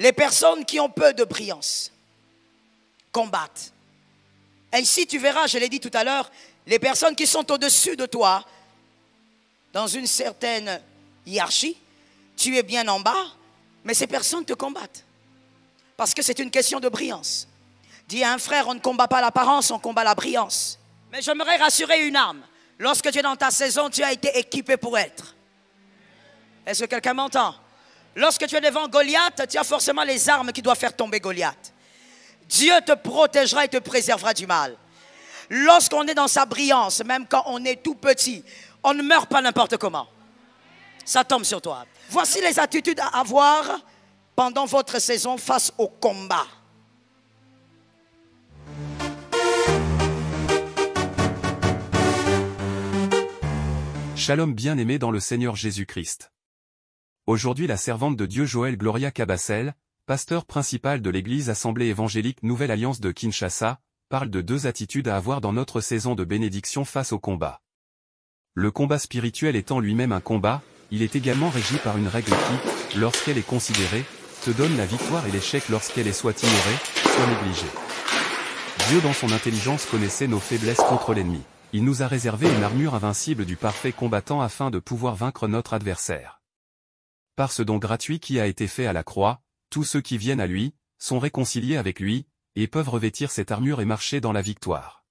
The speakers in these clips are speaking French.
Les personnes qui ont peu de brillance combattent. Ainsi, tu verras, je l'ai dit tout à l'heure, les personnes qui sont au-dessus de toi, dans une certaine hiérarchie, tu es bien en bas, mais ces personnes te combattent. Parce que c'est une question de brillance. Dis à un frère, on ne combat pas l'apparence, on combat la brillance. Mais j'aimerais rassurer une âme. Lorsque tu es dans ta saison, tu as été équipé pour être. Est-ce que quelqu'un m'entend? Lorsque tu es devant Goliath, tu as forcément les armes qui doivent faire tomber Goliath. Dieu te protégera et te préservera du mal. Lorsqu'on est dans sa brillance, même quand on est tout petit, on ne meurt pas n'importe comment. Ça tombe sur toi. Voici les attitudes à avoir pendant votre saison face au combat. Shalom bien-aimé dans le Seigneur Jésus-Christ. Aujourd'hui la servante de Dieu Joël Gloria Cabassel, pasteur principal de l'église Assemblée évangélique Nouvelle Alliance de Kinshasa, parle de deux attitudes à avoir dans notre saison de bénédiction face au combat. Le combat spirituel étant lui-même un combat, il est également régi par une règle qui, lorsqu'elle est considérée, te donne la victoire et l'échec lorsqu'elle est soit ignorée, soit négligée. Dieu dans son intelligence connaissait nos faiblesses contre l'ennemi. Il nous a réservé une armure invincible du parfait combattant afin de pouvoir vaincre notre adversaire. Par ce don gratuit qui a été fait à la croix, tous ceux qui viennent à lui, sont réconciliés avec lui, et peuvent revêtir cette armure et marcher dans la victoire.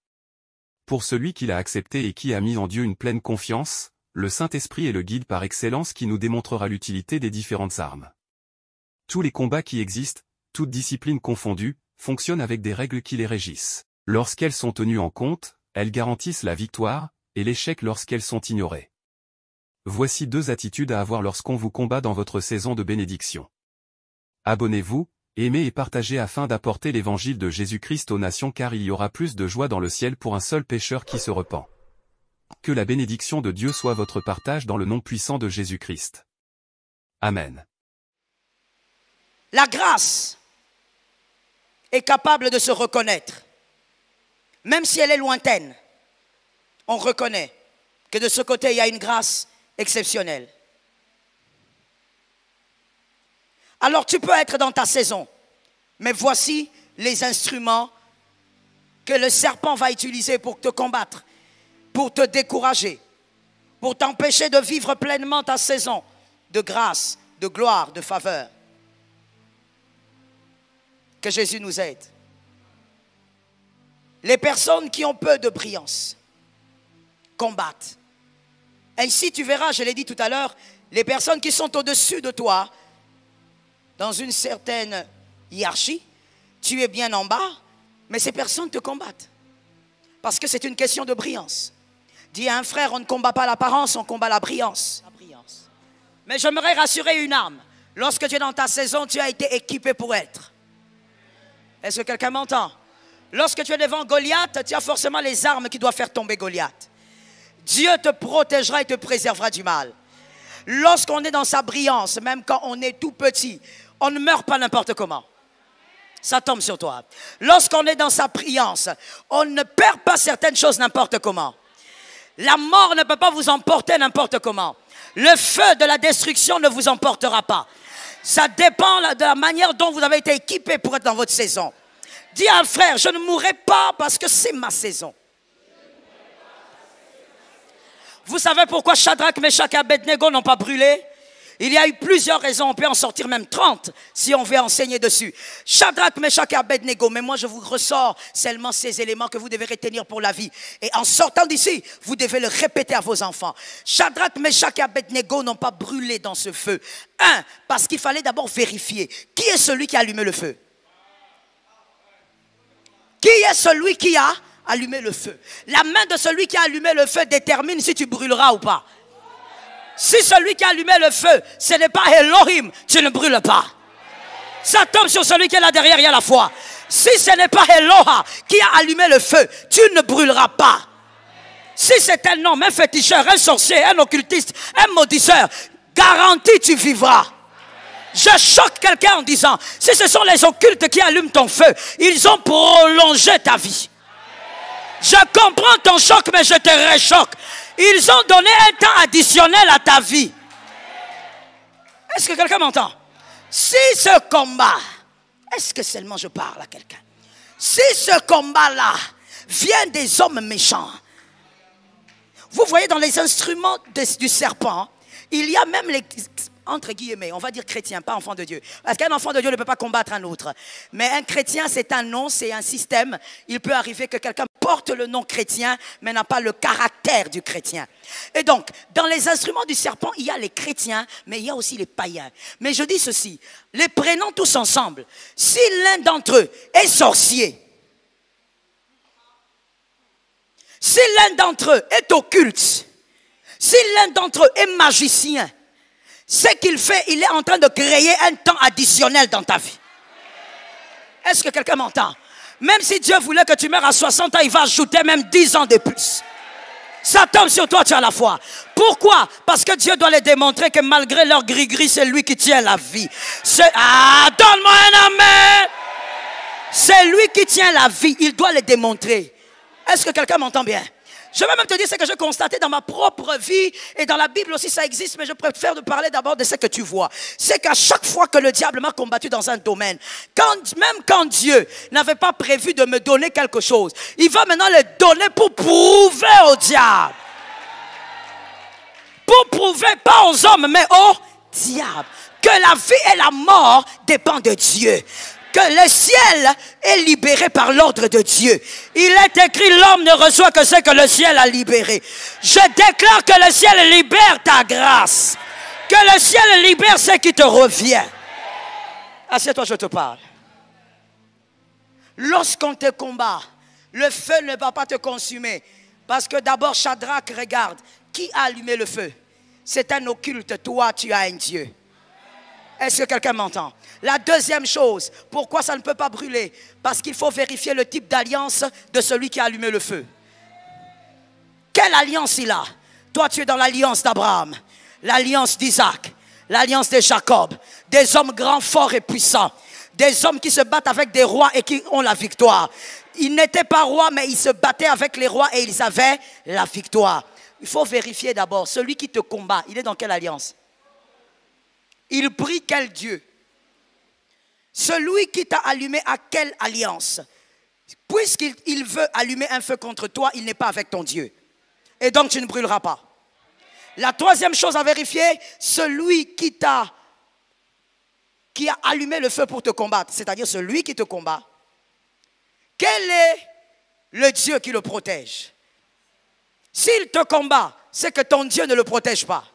Pour celui qui l'a accepté et qui a mis en Dieu une pleine confiance, le Saint-Esprit est le guide par excellence qui nous démontrera l'utilité des différentes armes. Tous les combats qui existent, toutes disciplines confondues, fonctionnent avec des règles qui les régissent. Lorsqu'elles sont tenues en compte, elles garantissent la victoire, et l'échec lorsqu'elles sont ignorées. Voici deux attitudes à avoir lorsqu'on vous combat dans votre saison de bénédiction. Abonnez-vous, aimez et partagez afin d'apporter l'évangile de Jésus-Christ aux nations car il y aura plus de joie dans le ciel pour un seul pécheur qui se repent. Que la bénédiction de Dieu soit votre partage dans le nom puissant de Jésus-Christ. Amen. La grâce est capable de se reconnaître. Même si elle est lointaine, on reconnaît que de ce côté, il y a une grâce exceptionnelle. Alors tu peux être dans ta saison, mais voici les instruments que le serpent va utiliser pour te combattre, pour te décourager, pour t'empêcher de vivre pleinement ta saison de grâce, de gloire, de faveur. Que Jésus nous aide. Les personnes qui ont peu de brillance combattent. Ainsi, tu verras, je l'ai dit tout à l'heure, les personnes qui sont au-dessus de toi, dans une certaine hiérarchie, tu es bien en bas, mais ces personnes te combattent. Parce que c'est une question de brillance. Dis à un frère, on ne combat pas l'apparence, on combat la brillance. Mais j'aimerais rassurer une âme. Lorsque tu es dans ta saison, tu as été équipé pour être. Est-ce que quelqu'un m'entend? Lorsque tu es devant Goliath, tu as forcément les armes qui doivent faire tomber Goliath. Dieu te protégera et te préservera du mal. Lorsqu'on est dans sa brillance, même quand on est tout petit, on ne meurt pas n'importe comment. Ça tombe sur toi. Lorsqu'on est dans sa brillance, on ne perd pas certaines choses n'importe comment. La mort ne peut pas vous emporter n'importe comment. Le feu de la destruction ne vous emportera pas. Ça dépend de la manière dont vous avez été équipé pour être dans votre saison. Dis à un frère, je ne mourrai pas parce que c'est ma saison. Vous savez pourquoi Shadrach, Meshach et Abednego n'ont pas brûlé? Il y a eu plusieurs raisons, on peut en sortir même 30 si on veut enseigner dessus. Shadrach, Meshach et Abednego, mais moi je vous ressors seulement ces éléments que vous devez retenir pour la vie. Et en sortant d'ici, vous devez le répéter à vos enfants. Shadrach, Meshach et Abednego n'ont pas brûlé dans ce feu. Parce qu'il fallait d'abord vérifier qui est celui qui a allumé le feu. Qui est celui qui a allumé le feu? La main de celui qui a allumé le feu détermine si tu brûleras ou pas. Si celui qui a allumé le feu, ce n'est pas Elohim, tu ne brûles pas. Ça tombe sur celui qui est là derrière, il y a la foi. Si ce n'est pas Eloha qui a allumé le feu, tu ne brûleras pas. Si c'est un homme, un féticheur, un sorcier, un occultiste, un maudisseur, garanti tu vivras. Je choque quelqu'un en disant, si ce sont les occultes qui allument ton feu, ils ont prolongé ta vie. Je comprends ton choc, mais je te réchoque. Ils ont donné un temps additionnel à ta vie. Est-ce que quelqu'un m'entend? Si ce combat, est-ce que seulement je parle à quelqu'un? Si ce combat-là vient des hommes méchants, vous voyez dans les instruments du serpent, il y a même les, entre guillemets, on va dire chrétiens, pas enfants de Dieu. Parce qu'un enfant de Dieu ne peut pas combattre un autre. Mais un chrétien, c'est un nom, c'est un système. Il peut arriver que quelqu'un porte le nom chrétien, mais n'a pas le caractère du chrétien. Et donc, dans les instruments du serpent, il y a les chrétiens, mais il y a aussi les païens. Mais je dis ceci, les prenons tous ensemble. Si l'un d'entre eux est sorcier, si l'un d'entre eux est occulte, si l'un d'entre eux est magicien, ce qu'il fait, il est en train de créer un temps additionnel dans ta vie. Est-ce que quelqu'un m'entend? Même si Dieu voulait que tu meurs à 60 ans, il va ajouter même 10 ans de plus. Ça tombe sur toi, tu as la foi. Pourquoi? Parce que Dieu doit les démontrer que malgré leur gris-gris, c'est lui qui tient la vie. Donne-moi un amen. C'est lui qui tient la vie, il doit les démontrer. Est-ce que quelqu'un m'entend bien? Je vais même te dire ce que j'ai constaté dans ma propre vie et dans la Bible aussi ça existe, mais je préfère de parler d'abord de ce que tu vois. C'est qu'à chaque fois que le diable m'a combattu dans un domaine, même quand Dieu n'avait pas prévu de me donner quelque chose, il va maintenant le donner pour prouver au diable. Pour prouver pas aux hommes, mais au diable. Que la vie et la mort dépendent de Dieu. Que le ciel est libéré par l'ordre de Dieu. Il est écrit, l'homme ne reçoit que ce que le ciel a libéré. Je déclare que le ciel libère ta grâce. Que le ciel libère ce qui te revient. Assieds-toi, je te parle. Lorsqu'on te combat, le feu ne va pas te consumer. Parce que d'abord, Shadrach, regarde, qui a allumé le feu? C'est un occulte, toi tu as un Dieu. Est-ce que quelqu'un m'entend? La deuxième chose, pourquoi ça ne peut pas brûler? Parce qu'il faut vérifier le type d'alliance de celui qui a allumé le feu. Quelle alliance il a? Toi, tu es dans l'alliance d'Abraham, l'alliance d'Isaac, l'alliance de Jacob, des hommes grands, forts et puissants, des hommes qui se battent avec des rois et qui ont la victoire. Ils n'étaient pas rois, mais ils se battaient avec les rois et ils avaient la victoire. Il faut vérifier d'abord, celui qui te combat, il est dans quelle alliance? Il prie quel Dieu? Celui qui t'a allumé à quelle alliance? Puisqu'il veut allumer un feu contre toi, il n'est pas avec ton Dieu. Et donc tu ne brûleras pas. La troisième chose à vérifier, celui qui a allumé le feu pour te combattre, c'est-à-dire celui qui te combat, quel est le Dieu qui le protège? S'il te combat, c'est que ton Dieu ne le protège pas.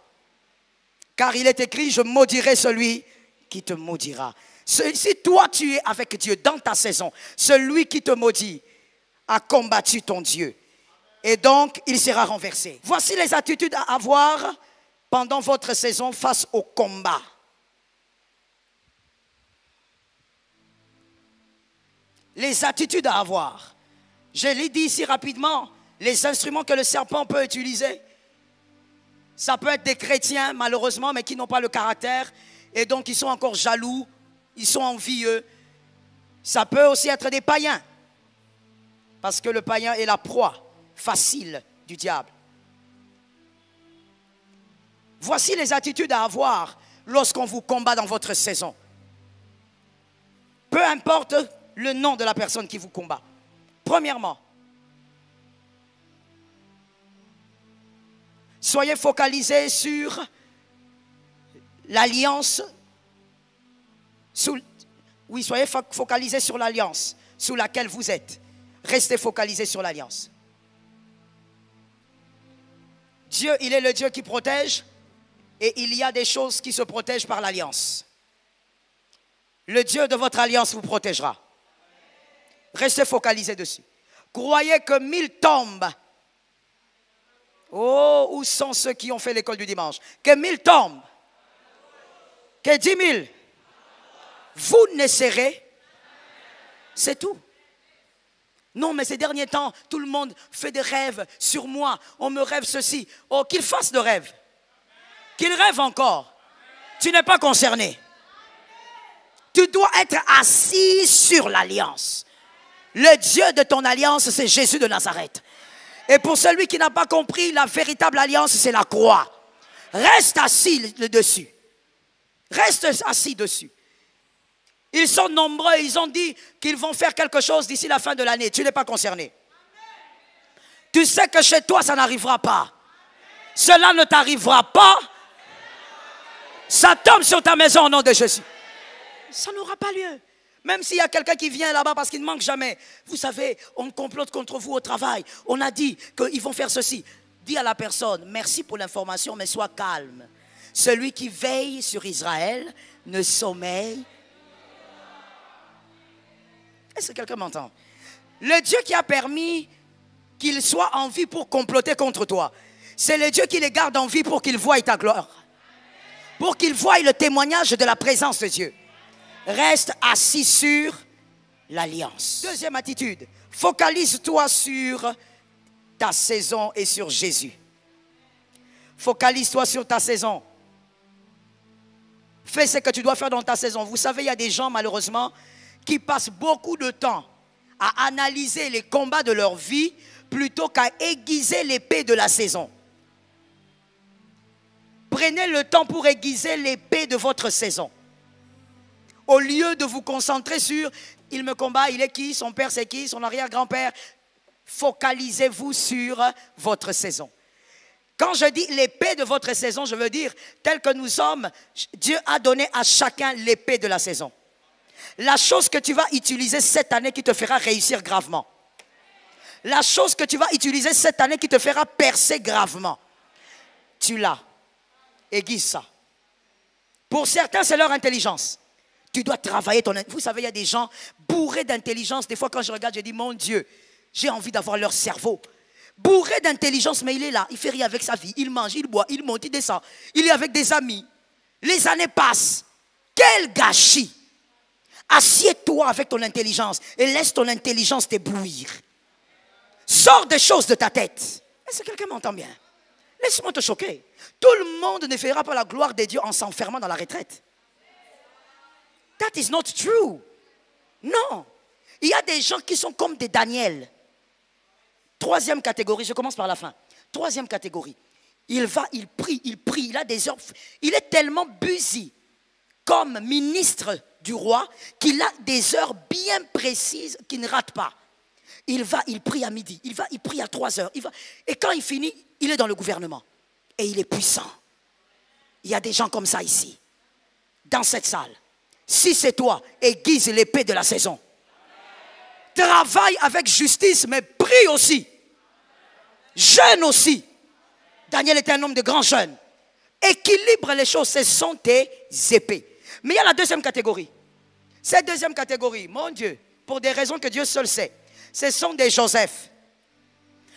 Car il est écrit, je maudirai celui qui te maudira. Si toi tu es avec Dieu dans ta saison, celui qui te maudit a combattu ton Dieu. Et donc, il sera renversé. Voici les attitudes à avoir pendant votre saison face au combat. Les attitudes à avoir. Je l'ai dit ici rapidement, les instruments que le serpent peut utiliser. Ça peut être des chrétiens, malheureusement, mais qui n'ont pas le caractère. Et donc, ils sont encore jaloux. Ils sont envieux. Ça peut aussi être des païens. Parce que le païen est la proie facile du diable. Voici les attitudes à avoir lorsqu'on vous combat dans votre saison. Peu importe le nom de la personne qui vous combat. Premièrement, soyez focalisés sur l'alliance. Oui, soyez focalisés sur l'alliance sous laquelle vous êtes. Restez focalisés sur l'alliance. Dieu, il est le Dieu qui protège et il y a des choses qui se protègent par l'alliance. Le Dieu de votre alliance vous protégera. Restez focalisés dessus. Croyez que 1000 tombent. Oh, où sont ceux qui ont fait l'école du dimanche? Que 1000 tombent. Que 10 000. Vous ne serez. C'est tout. Non, mais ces derniers temps, tout le monde fait des rêves sur moi. On me rêve ceci. Oh, qu'il fasse de rêve. Qu'il rêve encore. Tu n'es pas concerné. Tu dois être assis sur l'alliance. Le Dieu de ton alliance, c'est Jésus de Nazareth. Et pour celui qui n'a pas compris, la véritable alliance, c'est la croix. Reste assis dessus. Reste assis dessus. Ils sont nombreux, ils ont dit qu'ils vont faire quelque chose d'ici la fin de l'année. Tu n'es pas concerné. Tu sais que chez toi, ça n'arrivera pas. Cela ne t'arrivera pas. Ça tombe sur ta maison au nom de Jésus. Ça n'aura pas lieu. Même s'il y a quelqu'un qui vient là-bas parce qu'il ne manque jamais. Vous savez, on complote contre vous au travail. On a dit qu'ils vont faire ceci. Dis à la personne, merci pour l'information, mais sois calme. Celui qui veille sur Israël ne sommeille. Est-ce que quelqu'un m'entend? Le Dieu qui a permis qu'ils soient en vie pour comploter contre toi, c'est le Dieu qui les garde en vie pour qu'ils voient ta gloire. Pour qu'ils voient le témoignage de la présence de Dieu. Reste assis sur l'alliance. Deuxième attitude, focalise-toi sur ta saison et sur Jésus. Focalise-toi sur ta saison. Fais ce que tu dois faire dans ta saison. Vous savez, il y a des gens malheureusement qui passent beaucoup de temps à analyser les combats de leur vie plutôt qu'à aiguiser l'épée de la saison. Prenez le temps pour aiguiser l'épée de votre saison. Au lieu de vous concentrer sur « il me combat, il est qui, son père c'est qui, son arrière-grand-père », focalisez-vous sur votre saison. Quand je dis l'épée de votre saison, je veux dire, tel que nous sommes, Dieu a donné à chacun l'épée de la saison. La chose que tu vas utiliser cette année qui te fera réussir gravement. La chose que tu vas utiliser cette année qui te fera percer gravement. Tu l'as. Aiguise ça. Pour certains, c'est leur intelligence. Tu dois travailler ton... Vous savez, il y a des gens bourrés d'intelligence. Des fois, quand je regarde, je dis, mon Dieu, j'ai envie d'avoir leur cerveau. Bourré d'intelligence, mais il est là. Il fait rien avec sa vie. Il mange, il boit, il monte, il descend. Il est avec des amis. Les années passent. Quel gâchis! Assieds-toi avec ton intelligence et laisse ton intelligence t'éblouir. Sors des choses de ta tête. Est-ce que quelqu'un m'entend bien? Laisse-moi te choquer. Tout le monde ne verra pas la gloire de Dieu en s'enfermant dans la retraite. That is not true. Non. Il y a des gens qui sont comme des Daniel. Troisième catégorie, je commence par la fin. Troisième catégorie. Il va, il prie, il a des heures. Il est tellement busy comme ministre du roi qu'il a des heures bien précises qu'il ne rate pas. Il va, il prie à midi, il prie à 3 heures. Et quand il finit, il est dans le gouvernement. Et il est puissant. Il y a des gens comme ça ici, dans cette salle. Si c'est toi, aiguise l'épée de la saison. Travaille avec justice, mais prie aussi. Jeûne aussi. Daniel était un homme de grand jeûne. Équilibre les choses, ce sont tes épées. Mais il y a la deuxième catégorie. Cette deuxième catégorie, mon Dieu, pour des raisons que Dieu seul sait, ce sont des Joseph.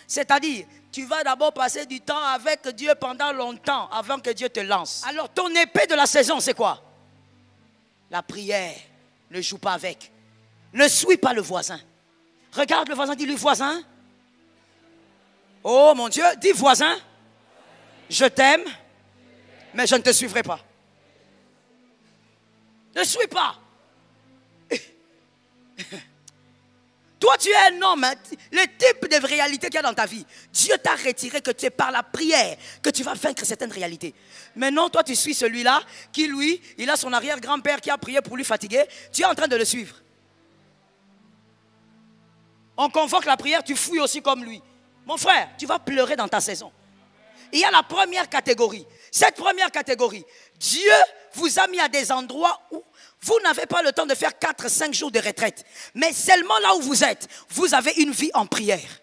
C'est-à-dire, tu vas d'abord passer du temps avec Dieu pendant longtemps avant que Dieu te lance. Alors, ton épée de la saison, c'est quoi? La prière. Ne joue pas avec. Ne suis pas le voisin. Regarde le voisin, dis-lui voisin. Oh mon Dieu, dis voisin. Je t'aime, mais je ne te suivrai pas. Ne suis pas. Toi, tu es un homme, hein, le type de réalité qu'il y a dans ta vie. Dieu t'a retiré que tu es par la prière que tu vas vaincre certaines réalités. Maintenant, toi, tu suis celui-là qui, lui, il a son arrière-grand-père qui a prié pour lui fatiguer. Tu es en train de le suivre. On convoque la prière, tu fouilles aussi comme lui. Mon frère, tu vas pleurer dans ta saison. Il y a la première catégorie. Cette première catégorie, Dieu vous a mis à des endroits où vous n'avez pas le temps de faire 4-5 jours de retraite. Mais seulement là où vous êtes, vous avez une vie en prière.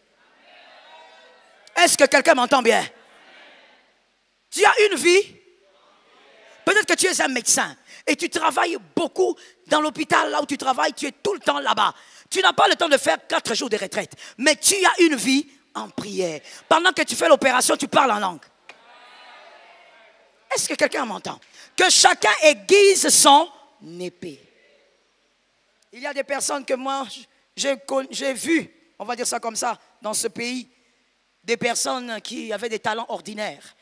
Est-ce que quelqu'un m'entend bien? Tu as une vie. Peut-être que tu es un médecin et tu travailles beaucoup dans l'hôpital, là où tu travailles, tu es tout le temps là-bas. Tu n'as pas le temps de faire 4 jours de retraite. Mais tu as une vie en prière. Pendant que tu fais l'opération, tu parles en langue. Est-ce que quelqu'un m'entend? Que chacun aiguise son épée. Il y a des personnes que moi, j'ai vues, on va dire ça comme ça, dans ce pays, des personnes qui avaient des talents ordinaires.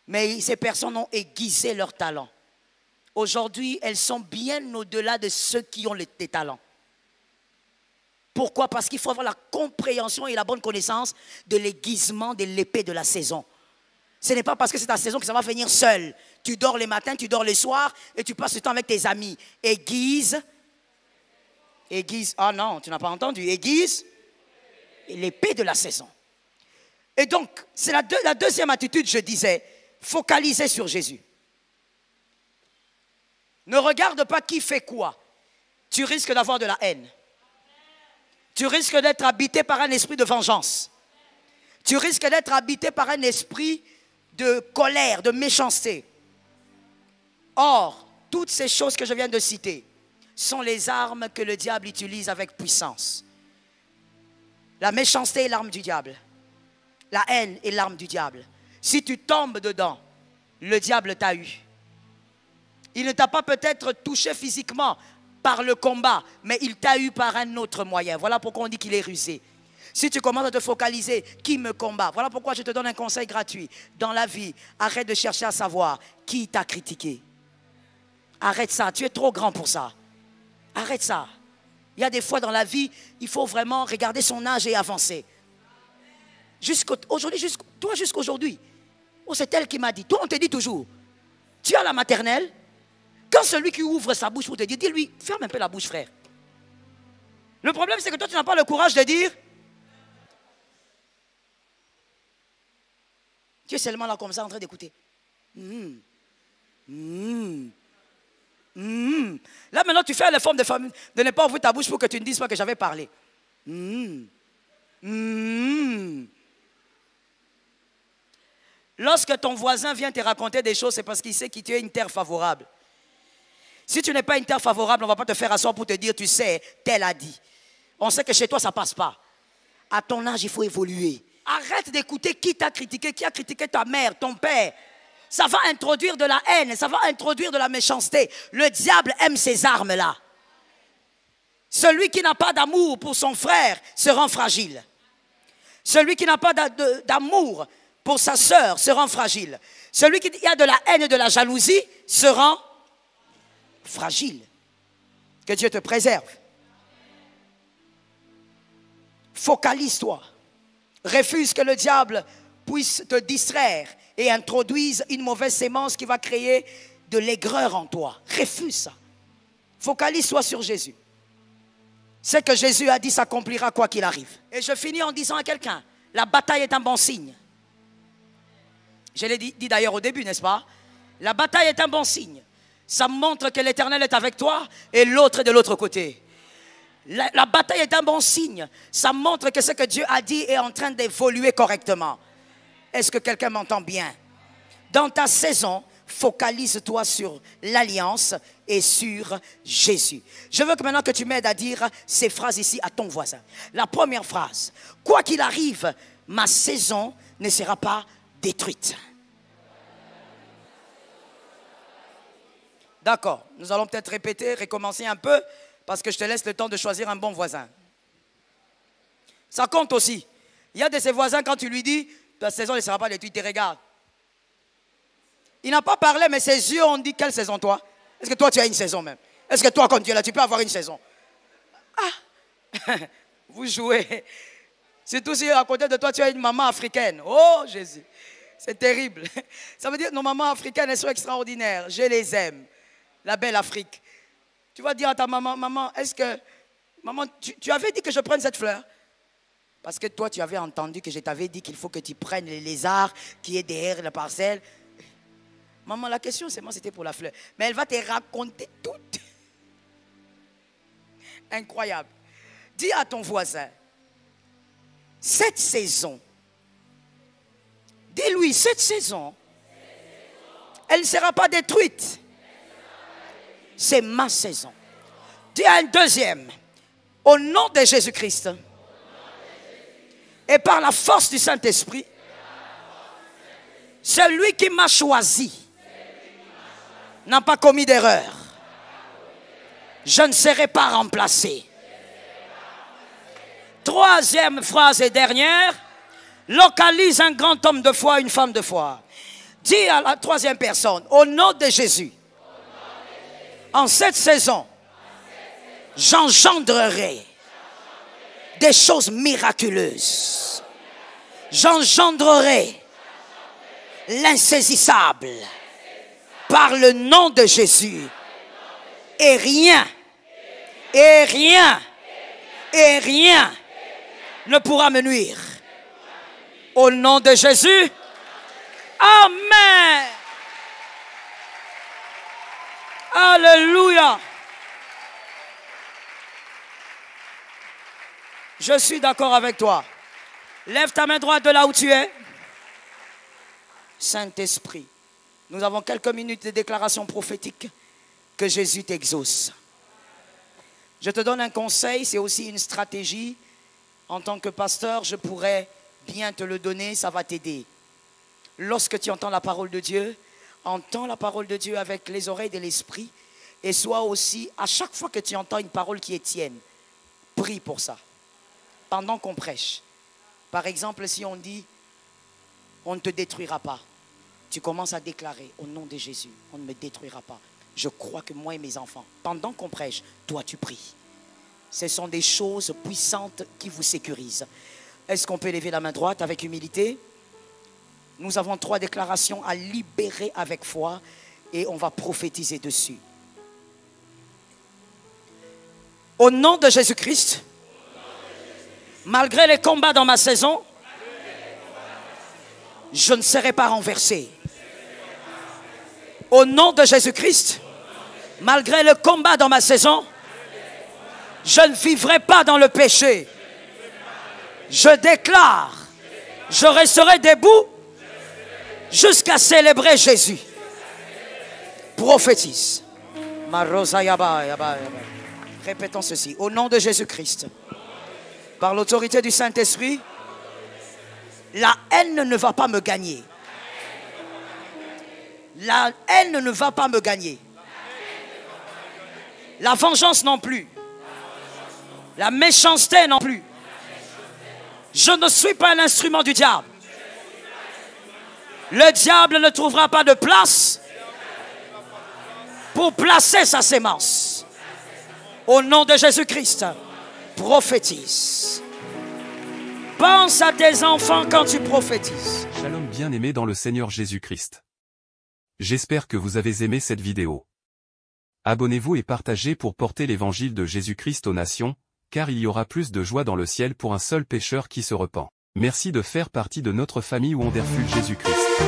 Mais ces personnes ont aiguisé leurs talents. Aujourd'hui, elles sont bien au-delà de ceux qui ont des talents. Pourquoi? Parce qu'il faut avoir la compréhension et la bonne connaissance de l'aiguisement de l'épée de la saison. Ce n'est pas parce que c'est ta saison que ça va venir seul. Tu dors les matins, tu dors les soirs et tu passes le temps avec tes amis. Aiguise Aiguise, ah non, tu n'as pas entendu. Aiguise, l'épée de la saison. Et donc, c'est la deuxième attitude, je disais, focaliser sur Jésus. Ne regarde pas qui fait quoi. Tu risques d'avoir de la haine. Tu risques d'être habité par un esprit de vengeance. Tu risques d'être habité par un esprit de colère, de méchanceté. Or, toutes ces choses que je viens de citer sont les armes que le diable utilise avec puissance. La méchanceté est l'arme du diable. La haine est l'arme du diable. Si tu tombes dedans, le diable t'a eu. Il ne t'a pas peut-être touché physiquement par le combat, mais il t'a eu par un autre moyen. Voilà pourquoi on dit qu'il est rusé. Si tu commences à te focaliser, qui me combat? Voilà pourquoi je te donne un conseil gratuit. Dans la vie, arrête de chercher à savoir qui t'a critiqué. Arrête ça, tu es trop grand pour ça. Arrête ça. Il y a des fois dans la vie, il faut vraiment regarder son âge et avancer. Toi jusqu'aujourd'hui, oh, c'est elle qui m'a dit. Toi, on te dit toujours, tu es à la maternelle. Quand celui qui ouvre sa bouche pour te dire, dis-lui, ferme un peu la bouche, frère. Le problème, c'est que toi, tu n'as pas le courage de dire. Tu es seulement là comme ça en train d'écouter. Là maintenant tu fais l'effort de ne pas ouvrir ta bouche pour que tu ne dises pas que j'avais parlé. Lorsque ton voisin vient te raconter des choses, c'est parce qu'il sait que tu es une terre favorable. Si tu n'es pas une terre favorable, on ne va pas te faire asseoir pour te dire, tu sais, tel a dit. On sait que chez toi ça ne passe pas. À ton âge, il faut évoluer. Arrête d'écouter qui t'a critiqué, qui a critiqué ta mère, ton père. Ça va introduire de la haine, ça va introduire de la méchanceté. Le diable aime ces armes-là. Celui qui n'a pas d'amour pour son frère se rend fragile. Celui qui n'a pas d'amour pour sa sœur se rend fragile. Celui qui a de la haine et de la jalousie se rend fragile. Que Dieu te préserve. Focalise-toi. Refuse que le diable puisse te distraire et introduise une mauvaise sémence qui va créer de l'aigreur en toi. Refuse ça. Focalise-toi sur Jésus. Ce que Jésus a dit s'accomplira quoi qu'il arrive. Et je finis en disant à quelqu'un, la bataille est un bon signe. Je l'ai dit d'ailleurs au début, n'est-ce pas? La bataille est un bon signe. Ça montre que l'Éternel est avec toi et l'autre est de l'autre côté. La bataille est un bon signe. Ça montre que ce que Dieu a dit est en train d'évoluer correctement. Est-ce que quelqu'un m'entend bien? Dans ta saison, focalise-toi sur l'alliance et sur Jésus. Je veux que maintenant que tu m'aides à dire ces phrases ici à ton voisin. La première phrase, quoi qu'il arrive, ma saison ne sera pas détruite. D'accord, nous allons peut-être répéter, recommencer un peu, parce que je te laisse le temps de choisir un bon voisin. Ça compte aussi. Il y a de ces voisins, quand tu lui dis, ta saison ne sera pas détruite, il te regarde. Il n'a pas parlé, mais ses yeux ont dit, quelle saison toi? Est-ce que toi tu as une saison même? Est-ce que toi quand tu es là, tu peux avoir une saison? Ah, vous jouez. Surtout si à côté de toi tu as une maman africaine. Oh Jésus, c'est terrible. Ça veut dire que nos mamans africaines, elles sont extraordinaires. Je les aime. La belle Afrique. Tu vas dire à ta maman, maman, est-ce que... Maman, tu avais dit que je prenne cette fleur? Parce que toi, tu avais entendu que je t'avais dit qu'il faut que tu prennes les lézards qui est derrière la parcelle. Maman, la question, c'est moi, c'était pour la fleur. Mais elle va te raconter tout. Incroyable. Dis à ton voisin, cette saison, dis-lui, cette saison, elle ne sera pas détruite. C'est ma saison. Dis à un deuxième, au nom de Jésus-Christ, et par la force du Saint-Esprit, celui qui m'a choisi n'a pas commis d'erreur. Je ne serai pas remplacé. Troisième phrase et dernière, localise un grand homme de foi, une femme de foi. Dis à la troisième personne, au nom de Jésus, en cette saison, j'engendrerai des choses miraculeuses. J'engendrerai l'insaisissable par le nom de Jésus. Et rien Et rien ne pourra me nuire. Au nom de Jésus. Amen. Alléluia. Je suis d'accord avec toi. Lève ta main droite de là où tu es. Saint-Esprit, nous avons quelques minutes de déclaration prophétique que Jésus t'exauce. Je te donne un conseil, c'est aussi une stratégie. En tant que pasteur, je pourrais bien te le donner, ça va t'aider. Lorsque tu entends la parole de Dieu, entends la parole de Dieu avec les oreilles de l'esprit et sois aussi, à chaque fois que tu entends une parole qui est tienne, prie pour ça. Pendant qu'on prêche. Par exemple, si on dit, on ne te détruira pas, tu commences à déclarer, au nom de Jésus, on ne me détruira pas. Je crois que moi et mes enfants, pendant qu'on prêche, toi tu pries. Ce sont des choses puissantes qui vous sécurisent. Est-ce qu'on peut lever la main droite avec humilité? Nous avons 3 déclarations à libérer avec foi et on va prophétiser dessus. Au nom de Jésus-Christ, malgré les combats dans ma saison, je ne serai pas renversé. Au nom de Jésus-Christ, malgré le combat dans ma saison, je ne vivrai pas dans le péché. Je déclare, je resterai debout jusqu'à célébrer Jésus. Prophétise. Répétons ceci. Au nom de Jésus-Christ, par l'autorité du Saint-Esprit, la haine ne va pas me gagner. La haine ne va pas me gagner. La vengeance non plus. La méchanceté non plus. Je ne suis pas un instrument du diable. Le diable ne trouvera pas de place pour placer sa sémence. Au nom de Jésus-Christ, prophétise. Pense à tes enfants quand tu prophétises. Shalom bien-aimés dans le Seigneur Jésus-Christ. J'espère que vous avez aimé cette vidéo. Abonnez-vous et partagez pour porter l'évangile de Jésus-Christ aux nations, car il y aura plus de joie dans le ciel pour un seul pécheur qui se repent. Merci de faire partie de notre famille Wonderful Jésus-Christ.